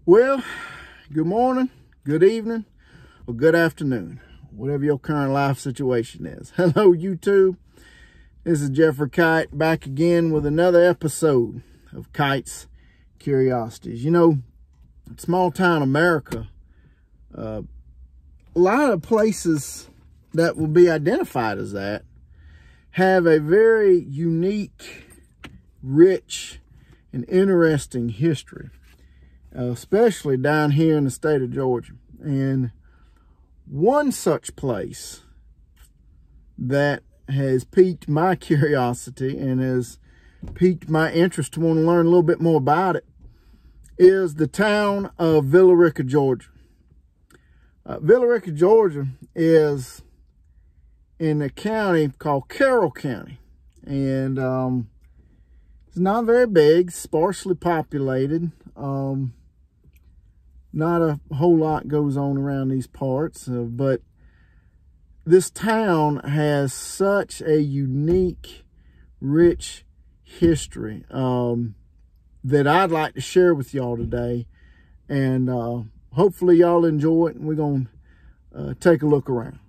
Well, good morning, good evening, or good afternoon, whatever your current life situation is. Hello, YouTube. This is Jeffrey Kite back again with another episode of Kite's Curiosities. You know, small town America, a lot of places that will be identified as that have a very unique, rich, and interesting history. Especially down here in the state of Georgia. And one such place that has piqued my curiosity and has piqued my interest to want to learn a little bit more about it is the town of Villa Rica, Georgia. Villa Rica, Georgia is in a county called Carroll County. And it's not very big, sparsely populated. Not a whole lot goes on around these parts, but this town has such a unique, rich history that I'd like to share with y'all today. And hopefully y'all enjoy it, and we're going to take a look around.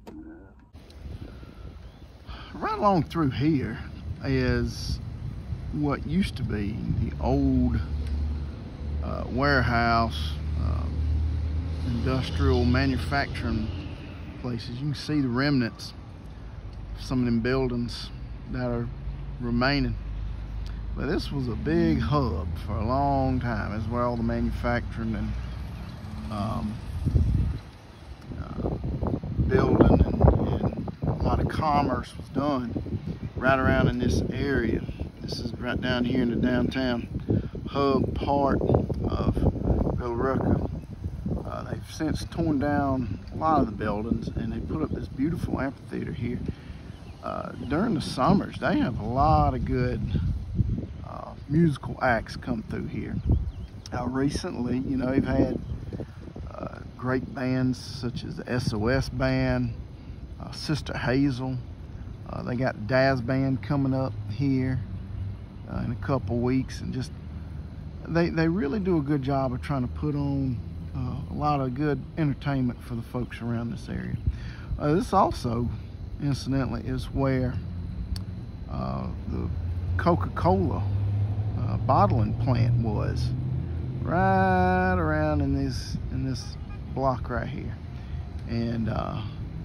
Right along through here is what used to be the old warehouse, industrial manufacturing places. You can see the remnants of some of them buildings that are remaining. But this was a big hub for a long time. It's where all the manufacturing and building and a lot of commerce was done right around in this area. This is right down here in the downtown hub part of Villa Rica. They've since torn down a lot of the buildings, and they put up this beautiful amphitheater here. During the summers, they have a lot of good musical acts come through here. Recently, you know, they've had great bands such as the SOS Band, Sister Hazel. They got Daz Band coming up here in a couple weeks, and just they really do a good job of trying to put on a lot of good entertainment for the folks around this area. This also, incidentally, is where the Coca-Cola bottling plant was, right around in this block right here. And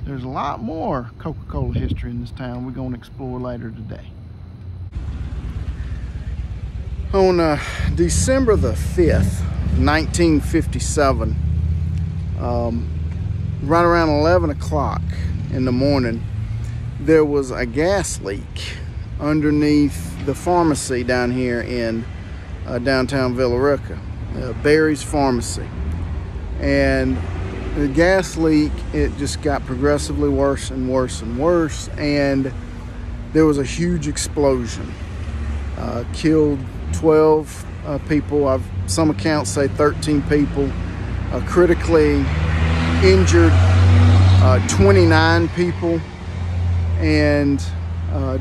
there's a lot more Coca-Cola history in this town we're going to explore later today. On December the 5th, 1957, right around 11 o'clock in the morning, there was a gas leak underneath the pharmacy down here in downtown Villa Rica, Barry's Pharmacy. And the gas leak, it just got progressively worse and worse and worse, and there was a huge explosion. Killed 12 people. Some accounts say 13 people. Critically injured 29 people, and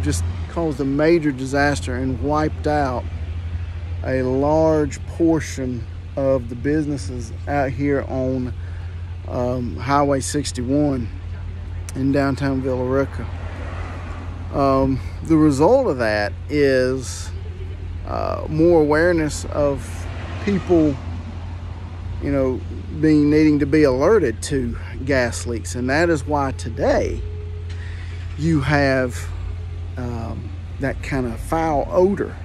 just caused a major disaster and wiped out a large portion of the businesses out here on Highway 61 in downtown Villa Rica. The result of that is more awareness of people, you know, needing to be alerted to gas leaks. And that is why today you have that kind of foul odor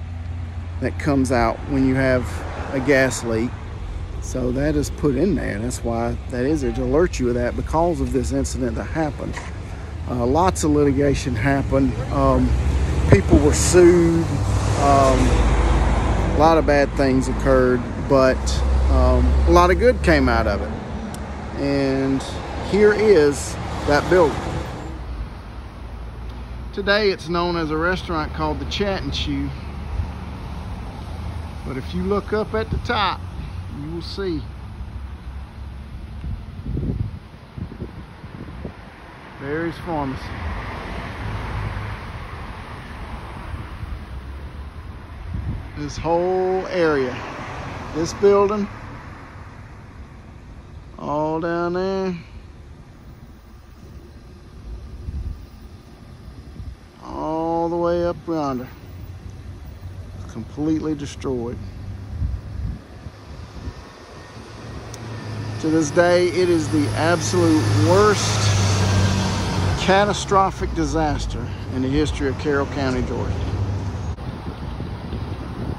that comes out when you have a gas leak. So that is put in there. That's why that is there, to alert you of that, because of this incident that happened. Lots of litigation happened. People were sued. A lot of bad things occurred, but a lot of good came out of it. And here is that building. Today it's known as a restaurant called the Chat and Chew. But if you look up at the top, you will see Barry's Pharmacy. This whole area, this building all down there. All the way up yonder. Completely destroyed. To this day, it is the absolute worst catastrophic disaster in the history of Carroll County, Georgia.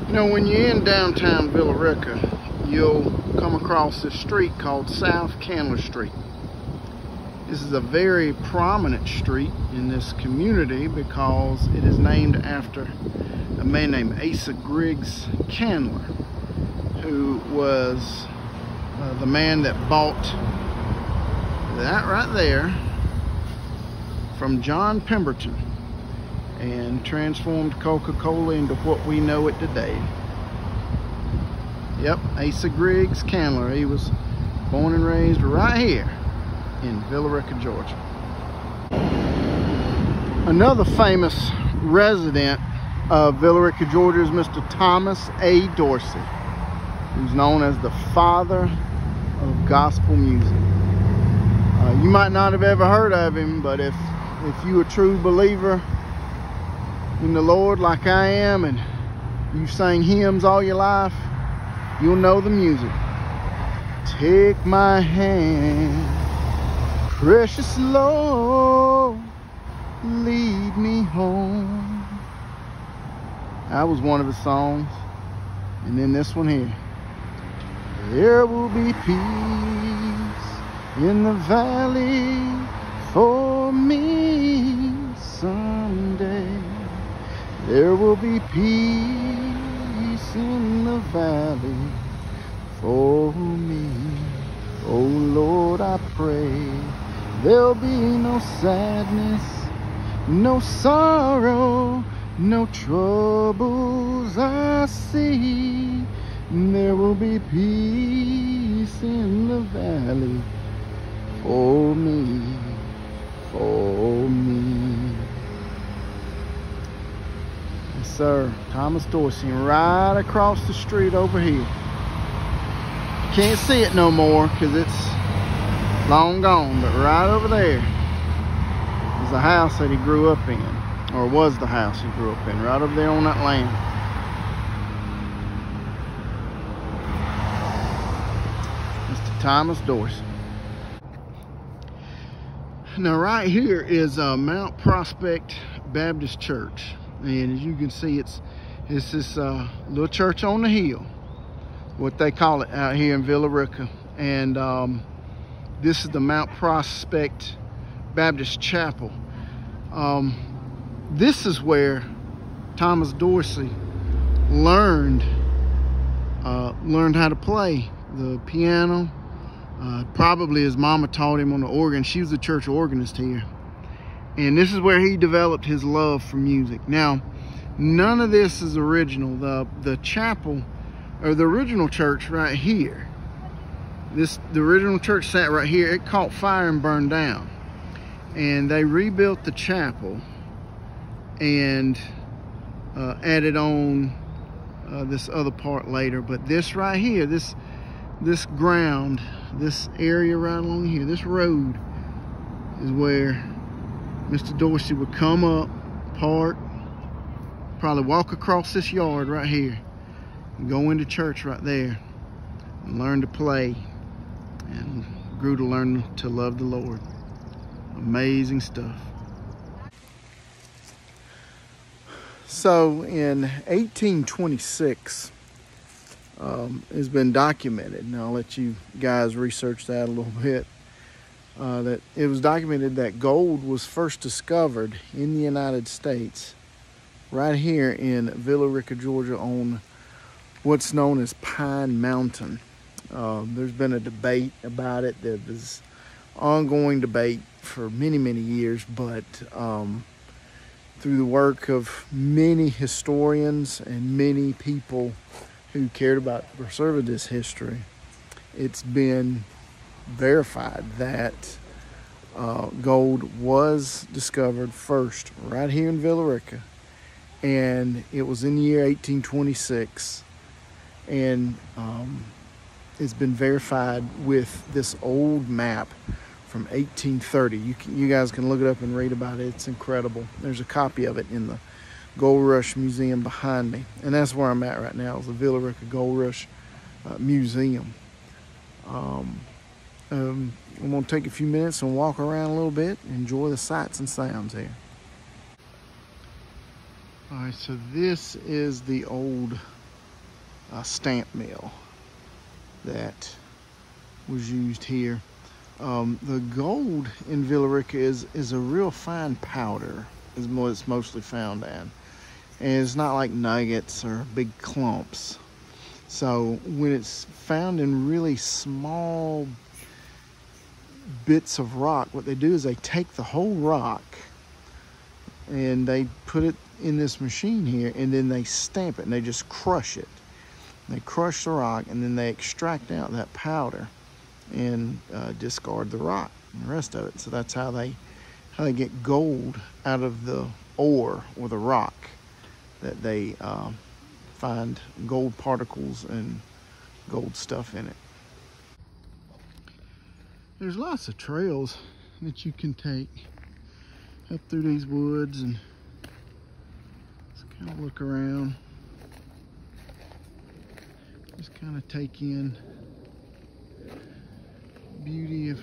You know, when you're in downtown Villa Rica, you'll come across this street called South Candler Street. This is a very prominent street in this community because it is named after a man named Asa Griggs Candler, who was the man that bought that right there from John Pemberton and transformed Coca-Cola into what we know it today. Yep, Asa Griggs Candler. He was born and raised right here in Villa Rica, Georgia. Another famous resident of Villa Rica, Georgia is Mr. Thomas A. Dorsey, who's known as the father of gospel music. You might not have ever heard of him, but if you're a true believer in the Lord like I am, and you've sang hymns all your life, you'll know the music. Take my hand, precious Lord, lead me home. That was one of his songs. And then this one here. There will be peace in the valley for me someday. There will be peace in the valley for me. Oh Lord, I pray there'll be no sadness, no sorrow, no troubles I see. There will be peace in the valley for me, for me. Yes, sir. Thomas Dorsey, right across the street over here. Can't see it no more because it's long gone, but right over there is the house that he grew up in, or was the house he grew up in, right over there on that land. Mr. Thomas Dorsey. Now right here is Mount Prospect Baptist Church, and as you can see, it's this little church on the hill, what they call it out here in Villa Rica. And this is the Mount Prospect Baptist Chapel. This is where Thomas Dorsey learned how to play the piano. Probably his mama taught him on the organ. She was the church organist here. And this is where he developed his love for music. Now, none of this is original. The chapel, or the original church right here, the original church sat right here. It caught fire and burned down. And they rebuilt the chapel and added on this other part later. But this right here, this ground, this area right along here, this road is where Mr. Dorsey would come up, park, probably walk across this yard right here and go into church right there and learn to play, and grew to learn to love the Lord. Amazing stuff. So in 1826, has been documented, and I'll let you guys research that a little bit, that it was documented that gold was first discovered in the United States right here in Villa Rica, Georgia, on what's known as Pine Mountain. There's been a debate about it. There was ongoing debate for many, many years, but through the work of many historians and many people who cared about preserving this history, it's been verified that gold was discovered first right here in Villa Rica, and it was in the year 1826. And it's been verified with this old map from 1830. You guys can look it up and read about it. It's incredible. There's a copy of it in the Gold Rush Museum behind me, and that's where I'm at right now, is the Villa Rica Gold Rush Museum. I'm going to take a few minutes and walk around a little bit, enjoy the sights and sounds here. All right, so this is the old stamp mill that was used here. The gold in Villa Rica is a real fine powder, is what it's mostly found in. And it's not like nuggets or big clumps. So when it's found in really small bits of rock, what they do is they take the whole rock and they put it in this machine here, and then they stamp it and they just crush it. They crush the rock and then they extract out that powder and discard the rock and the rest of it. So that's how they get gold out of the ore or the rock, that they find gold particles and gold stuff in it. There's lots of trails that you can take up through these woods and just kind of look around. Just kind of take in the beauty of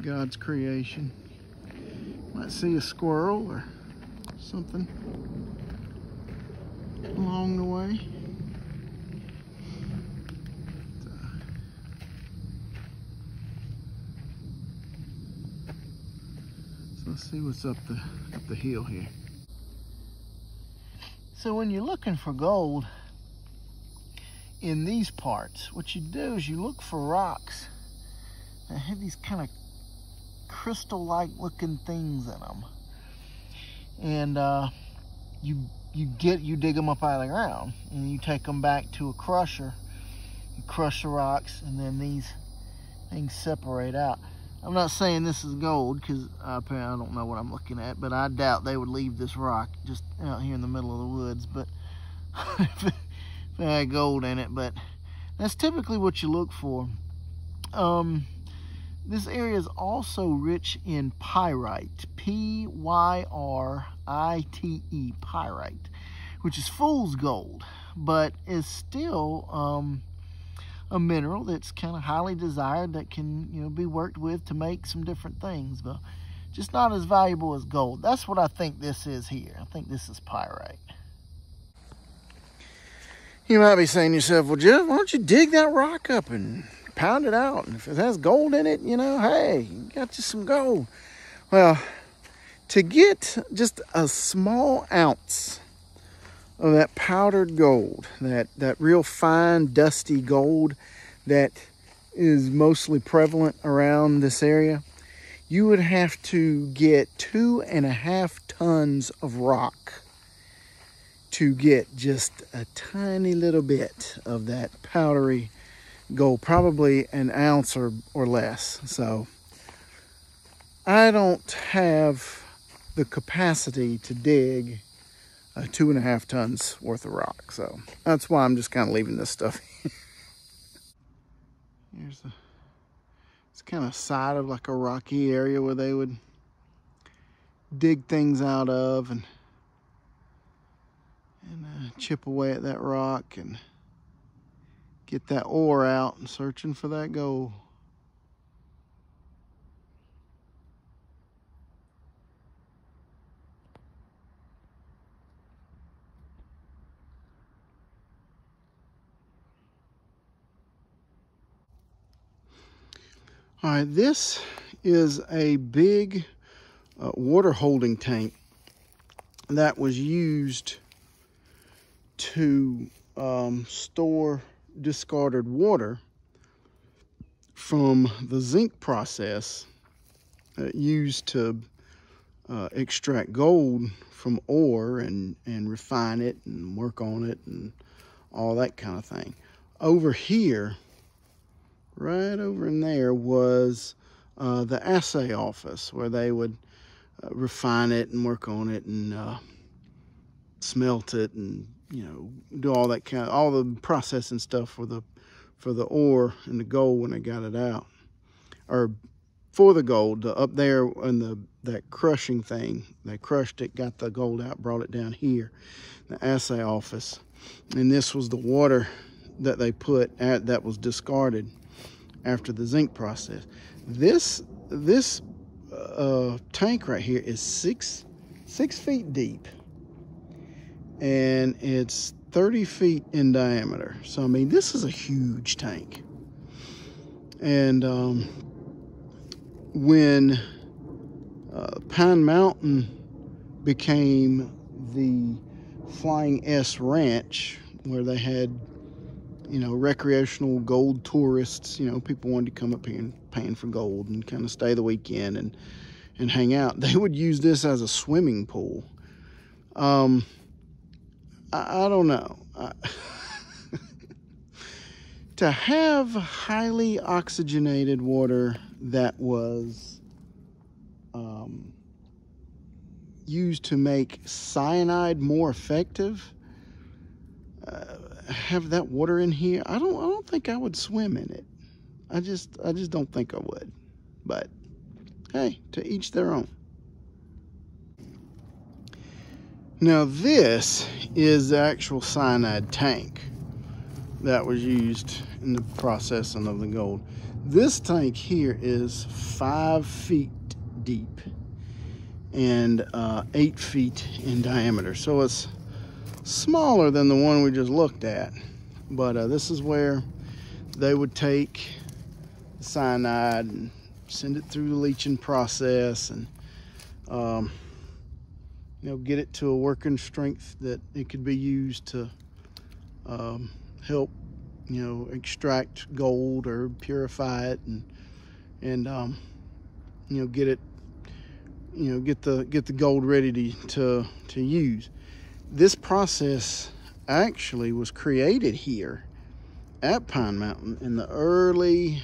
God's creation. Might see a squirrel or something along the way. So let's see what's up the hill here. So when you're looking for gold in these parts, what you do is you look for rocks that have these kind of crystal-like looking things in them, and you dig them up out of the ground, and you take them back to a crusher. You crush the rocks, and then these things separate out. I'm not saying this is gold, because apparently I don't know what I'm looking at, but I doubt they would leave this rock just out here in the middle of the woods, but if it had gold in it. But that's typically what you look for. This area is also rich in pyrite, P-Y-R-I-T-E, pyrite, which is fool's gold, but is still a mineral that's kind of highly desired, that can, be worked with to make some different things, but just not as valuable as gold. That's what I think this is here. I think this is pyrite. You might be saying to yourself, well, Jeff, why don't you dig that rock up and pound it out? And if it has gold in it, hey, you got you some gold. Well, to get just a small ounce of that powdered gold, that real fine, dusty gold that is mostly prevalent around this area, you would have to get 2.5 tons of rock to get just a tiny little bit of that powdery gold, probably an ounce or less. So I don't have the capacity to dig 2.5 tons worth of rock, so that's why I'm just kind of leaving this stuff here. It's kind of side of like a rocky area where they would dig things out of and chip away at that rock and get that ore out and searching for that gold. All right, this is a big water holding tank that was used to store discarded water from the zinc process used to extract gold from ore and refine it and work on it and all that kind of thing. Over here, right over in there, was the assay office where they would refine it and work on it and smelt it and you know, do all that kind of, all the processing stuff for the ore and the gold when they got it out, or for the gold, up there in that crushing thing. They crushed it, got the gold out, brought it down here, the assay office, and this was the water that they put that was discarded after the zinc process. This tank right here is six feet deep, and it's 30 feet in diameter. So I mean, this is a huge tank. And when Pine Mountain became the Flying S Ranch, where they had, you know, recreational gold tourists, you know, people wanted to come up here and pan for gold and kind of stay the weekend and hang out, they would use this as a swimming pool. I don't know. To have highly oxygenated water that was used to make cyanide more effective, have that water in here, I don't think I would swim in it. I just don't think I would. But hey, to each their own. Now this is the actual cyanide tank that was used in the processing of the gold. This tank here is 5 feet deep and 8 feet in diameter. So it's smaller than the one we just looked at. But this is where they would take the cyanide and send it through the leaching process and you know, get it to a working strength that it could be used to help, you know, extract gold or purify it and you know, get it, you know, get the gold ready to use. This process actually was created here at Pine Mountain in the early,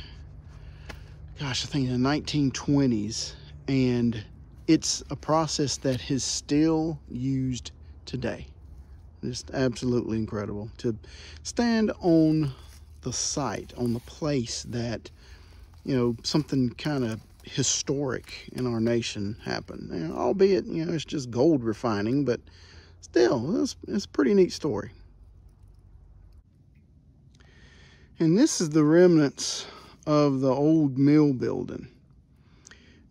gosh, I think in the 1920s, and it's a process that is still used today. Just absolutely incredible to stand on the site, on the place that, you know, something kind of historic in our nation happened. You know, albeit, you know, it's just gold refining, but still, it's a pretty neat story. And this is the remnants of the old mill building.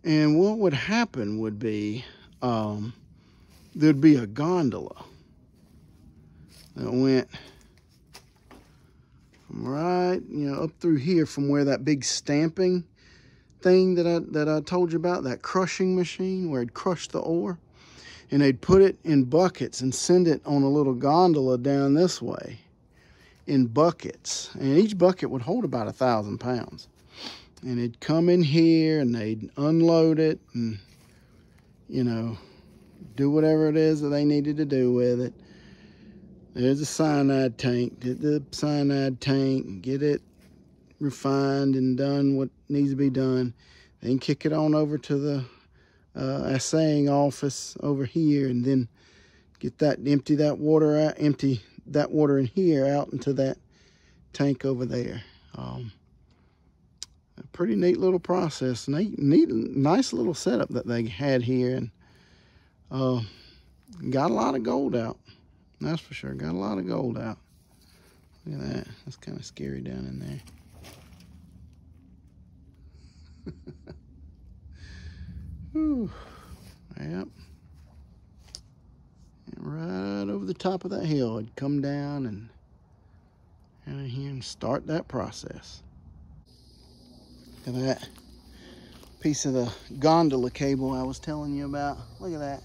And what would happen would be, there'd be a gondola that went from right, you know, up through here from where that big stamping thing that I told you about, that crushing machine where it'd crush the ore, and they'd put it in buckets and send it on a little gondola down this way in buckets, and each bucket would hold about 1,000 pounds. And it'd come in here and they'd unload it and, you know, do whatever it is that they needed to do with it. There's a cyanide tank. Get the cyanide tank, get it refined and done what needs to be done. Then kick it on over to the assaying office over here, and then get that, empty that water out, empty that water in here out into that tank over there. A pretty neat little process, nice little setup that they had here, and got a lot of gold out. That's for sure. Got a lot of gold out. Look at that. That's kind of scary down in there. Whew. Yep. And right over the top of that hill, I'd come down and out of here and start that process. Look at that piece of the gondola cable I was telling you about. Look at that.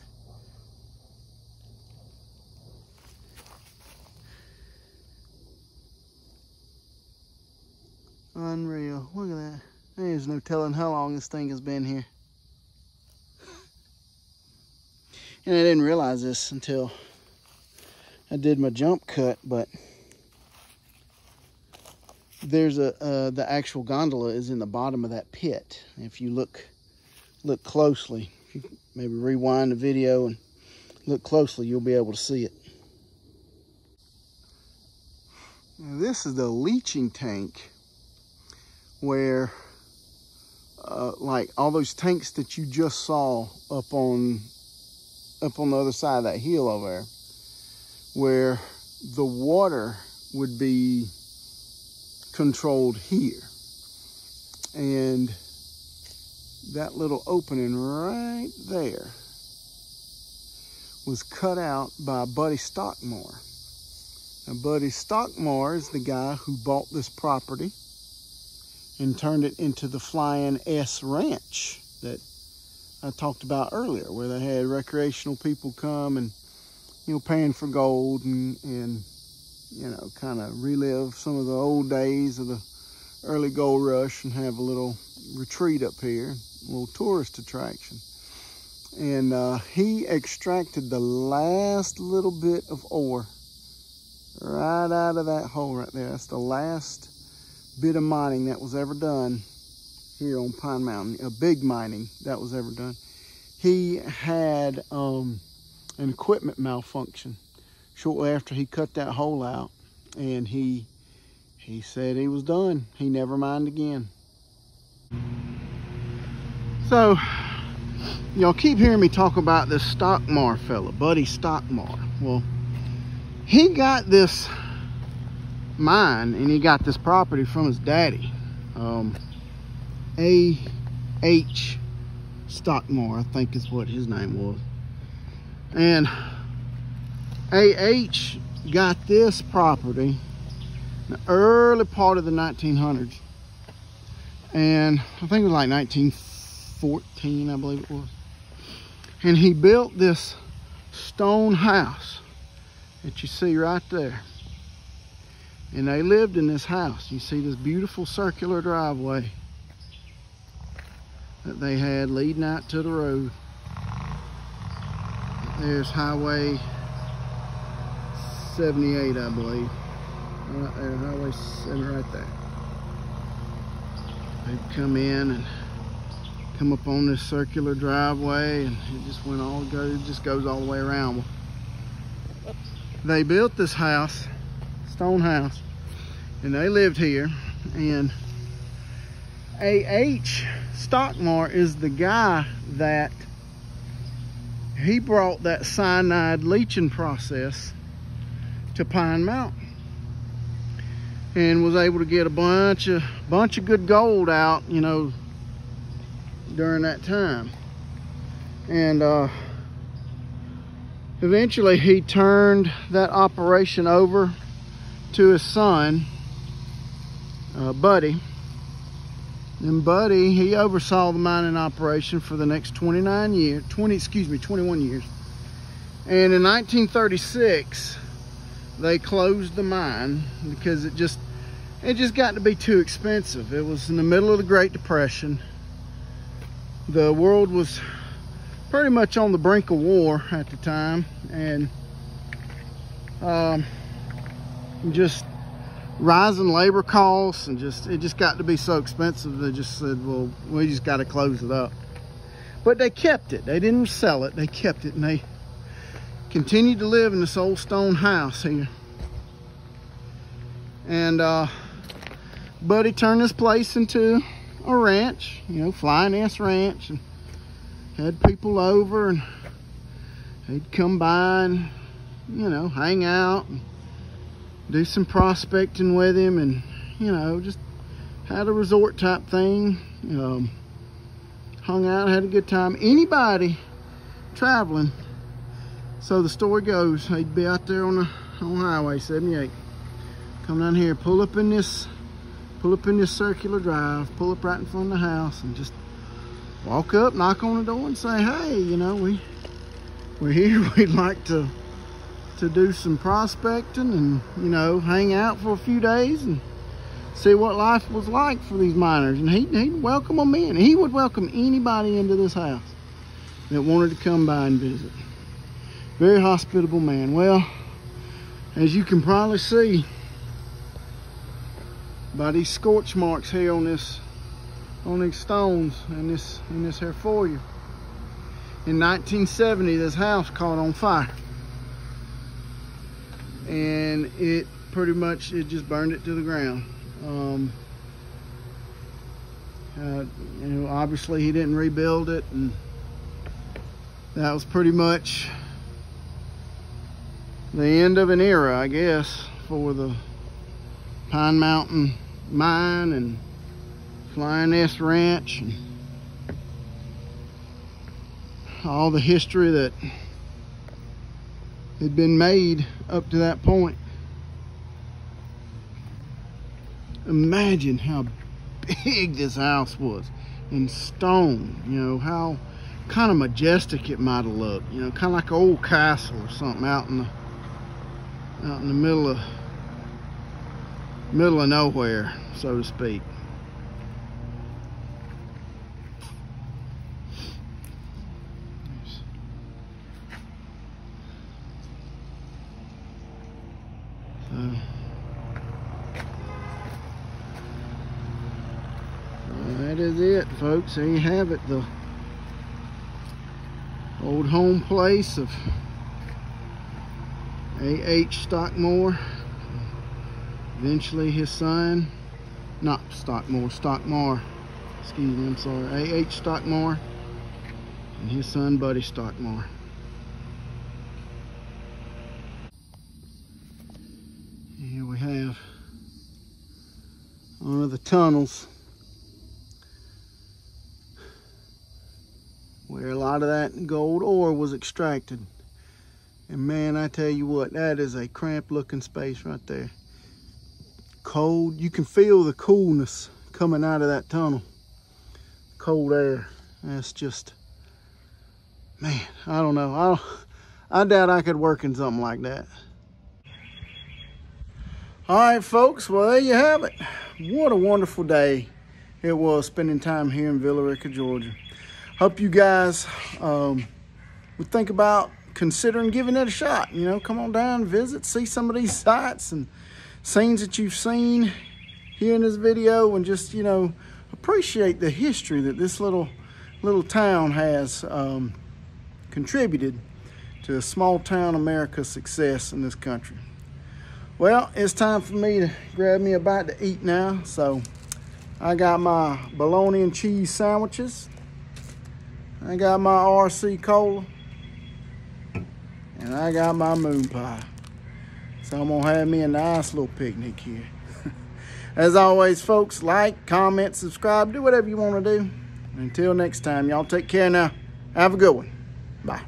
Unreal. Look at that. There's no telling how long this thing has been here. And I didn't realize this until I did my jump cut, but there's the actual gondola is in the bottom of that pit. If you look closely, if you maybe rewind the video and look closely, you'll be able to see it. Now, this is the leaching tank where like all those tanks that you just saw up on the other side of that hill over there, where the water would be controlled here. And that little opening right there was cut out by Buddy Stockmore. Now, Buddy Stockmore is the guy who bought this property and turned it into the Flying S Ranch that I talked about earlier, where they had recreational people come and, you know, paying for gold and you know, kind of relive some of the old days of the early gold rush and have a little retreat up here, a little tourist attraction. And he extracted the last little bit of ore right out of that hole right there. That's the last bit of mining that was ever done here on Pine Mountain, a big mining that was ever done. He had an equipment malfunction shortly after he cut that hole out, and he said he was done. He never mined again. So y'all keep hearing me talk about this Stockmore fella, Buddy Stockmore. Well, he got this mine and he got this property from his daddy, A.H. Stockmore, I think is what his name was. And A.H. got this property in the early part of the 1900s. And I think it was like 1914, I believe it was. And he built this stone house that you see right there. And they lived in this house. You see this beautiful circular driveway that they had leading out to the road. There's Highway 78, I believe. Right there, Highway 7 right there. They'd come in and come up on this circular driveway, and it just went all it just goes all the way around. They built this house, stone house, and they lived here. And A.H. Stockmore is the guy that he brought that cyanide leaching process to Pine Mountain and was able to get a bunch of good gold out, you know, during that time. And eventually he turned that operation over to his son, Buddy. And Buddy, he oversaw the mining operation for the next 21 years. And in 1936, they closed the mine because it just got to be too expensive. It was in the middle of the Great Depression. The world was pretty much on the brink of war at the time, and just rising labor costs, and it just got to be so expensive. They just said, well, we just got to close it up. But they kept it. They didn't sell it. They kept it, and they continued to live in this old stone house here. And Buddy turned this place into a ranch, you know, Flying S Ranch, and had people over, and they'd come by and, you know, hang out and do some prospecting with him, and, you know, just had a resort type thing. Hung out, had a good time. Anybody traveling, so the story goes, he'd be out there on Highway 78, come down here, pull up in this circular drive, pull up right in front of the house, and just walk up, knock on the door, and say, hey, you know, we're here. We'd like to do some prospecting and, you know, hang out for a few days and see what life was like for these miners. And he'd welcome them in. He would welcome anybody into this house that wanted to come by and visit. Very hospitable man. Well, as you can probably see by these scorch marks here on these stones and this here foliage, in 1970 this house caught on fire, and it pretty much, it just burned it to the ground. You know, obviously he didn't rebuild it, and that was pretty much the end of an era, I guess, for the Pine Mountain Mine and Flying S Ranch and all the history that had been made up to that point. Imagine how big this house was in stone, you know, how kind of majestic it might have looked, you know, kind of like an old castle or something out in the middle of nowhere, so to speak. That is it, folks. There you have it, the old home place of A.H. Stockmore. Eventually his son, not Stockmore, Stockmar, excuse me, I'm sorry, A.H. Stockmore, and his son, Buddy Stockmore. Here we have one of the tunnels where a lot of that gold ore was extracted. And man, I tell you what, that is a cramped looking space right there. Cold, you can feel the coolness coming out of that tunnel. Cold air, that's just, man, I don't know. I doubt I could work in something like that. All right, folks, well, there you have it. What a wonderful day it was spending time here in Villa Rica, Georgia. Hope you guys would think about considering giving it a shot. You know, come on down, visit, see some of these sights and scenes that you've seen here in this video, and just, you know, appreciate the history that this little town has contributed to a small town America's success in this country. Well, it's time for me to grab me a bite to eat now. So I got my bologna and cheese sandwiches. I got my RC cola. And I got my moon pie. So I'm gonna have me a nice little picnic here. As always, folks, like, comment, subscribe, do whatever you want to do. Until next time, y'all take care now. Have a good one. Bye.